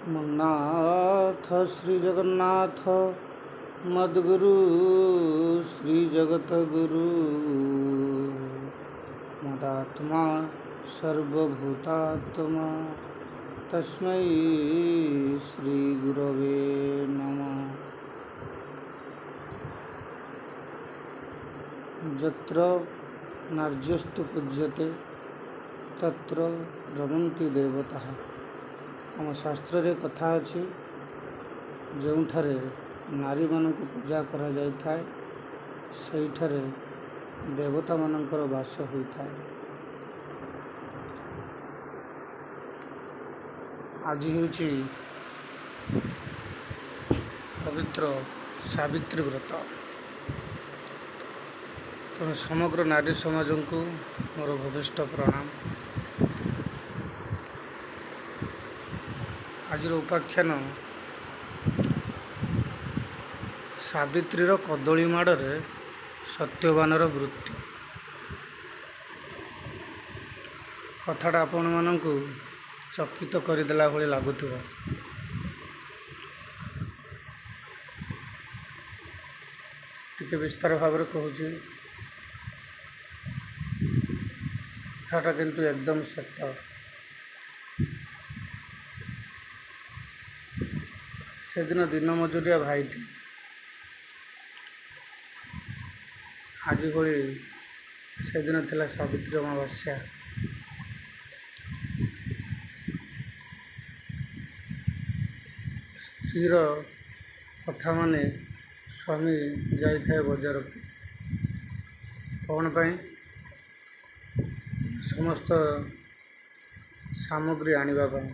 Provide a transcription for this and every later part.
मन्नाथ श्री जगन्नाथ मद्गुरु श्री जगतगुरु मदात्मा सर्वभूतात्मा तस्मै श्री गुरवे नमः। यत्र नार्यस्तु पूज्यते तत्र रमन्ति देवताः। आम शास्त्र रे कथा अछि जोंठारे नारी मानक पूजा करा जाय थाए सेठारे देवता मानकर वास होई थाए। आज हेउछि पवित्र सावित्री व्रत। तेणु समग्र नारी समाज को मोर भूमिष्ठ प्रणाम। आज उपाख्यान सावित्रीर कदली माड़े सत्यवानर मृत्यु। कथाटा आपण मानकु चकित करदेला भली लगुथिबो। टिके विस्तार भाव में कहूँ। कथाटा किंतु एकदम सत्य। से दिन दिन मजुरिया भाईटी आज भली से दिन थिला सावित्री अमावास्या। स्त्रीर कथा माने स्वामी जाइए बजार को कौन पाई समस्त सामग्री आनिबा पाई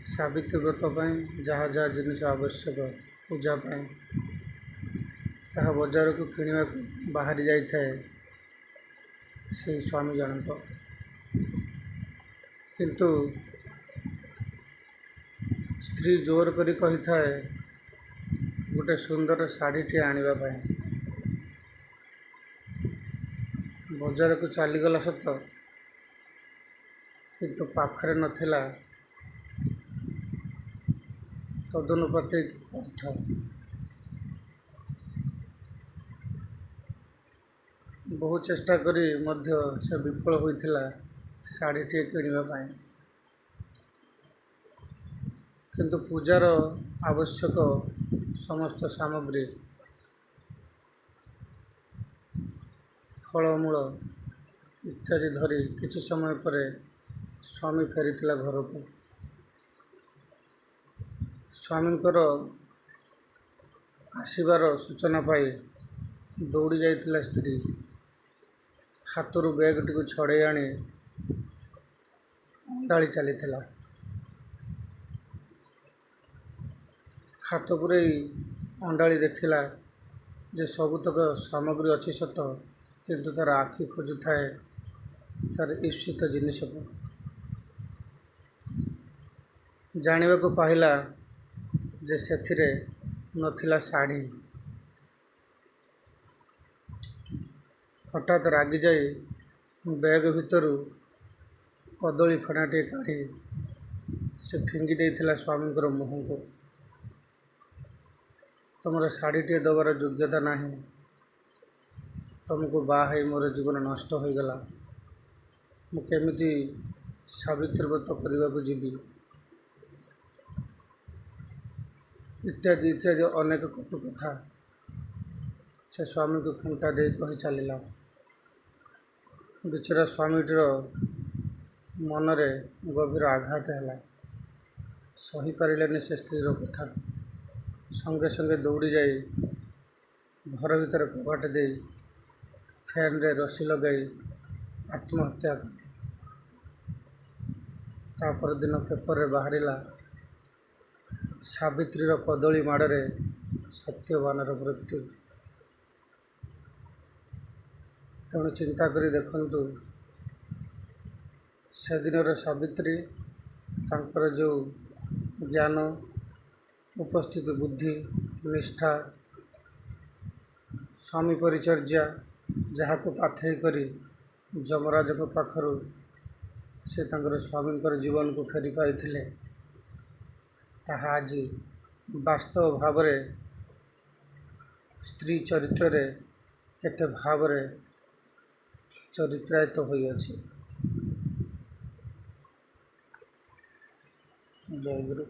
सावित्री व्रत पाई जहाँ जहाँ जिनिस आवश्यक पूजा पाई ताहा बजार को किणवा बाहरी जाए से स्वामी जनक। किंतु स्त्री जोर करी कही थाए गोटे सुंदर शाढ़ी टे आनिबा पाई। बजार को चलीगला सत किंतु पाखरे नथिला तदनुपातिक अर्थ। बहु चेष्टा करी मध्य से विफल होइथिला शाढ़ी टे किणवा पाई। किंतु पूजार आवश्यक समस्त सामग्री फलमूल इत्यादि धरी किछि समय पर स्वामी फेरीथिला घर को। स्वामींकर आसीबार सूचना पाई दौड़ी जाइथिला स्त्री हाथरू बैगटी को छड़े आनी अंडाली चलीथिला। हाथ पुरे अंडाली देखिला जे सबुतक सामग्री अच्छी सत किंतु तार आखि खोजु थाए तार ईप्सित जिनिस को। जानिबा को पाहिला जे सेथिरे नथिला शाढ़ी। हठात रागी जाई बैग भितरू कदली फणाटे काढ़ी से फिंगी देइथिला स्वामींकर मुहं को। तुमर शाढ़ी टे दबार योग्यता नहीं, तुमको बाहई मोर जीवन नष्ट हो गला। मु केमिति सावित्री व्रत करने को जीवी इत्यादि इत्यादि अनेक कटु कथा से स्वामी को खुंटा दे कही चलला। बिचरा स्वामीटर मनरे गभीर आघात है। सही पारे से स्त्री कथा संगे संगे दौड़ी जाई घर भीतर कबाट दे फैन रे रसी लगाई आत्महत्या कर। तापर दिन पेपर रे बाहरिला सावित्रीर कदली माड़े सत्यवानर मृत्यु। तेणु चिंता करी देखंतु से दिन सावित्री तांकर जो ज्ञान उपस्थित बुद्धि निष्ठा स्वामी परिचर्या जहाँ को पाथई करी जमराज को पाखर ସେ ତାଙ୍କର ସ୍ୱାମୀଙ୍କର ଜୀବନକୁ ଫେରି ପାଇଥିଲେ, ତାହା ଆଜି ବାସ୍ତବ ଭାବରେ ସ୍ତ୍ରୀ ଚରିତ୍ରରେ କେତେ ଭାବରେ ଚରିତ୍ରାୟିତ ହୋଇଅଛି। ଜୟ ଗୁରୁ।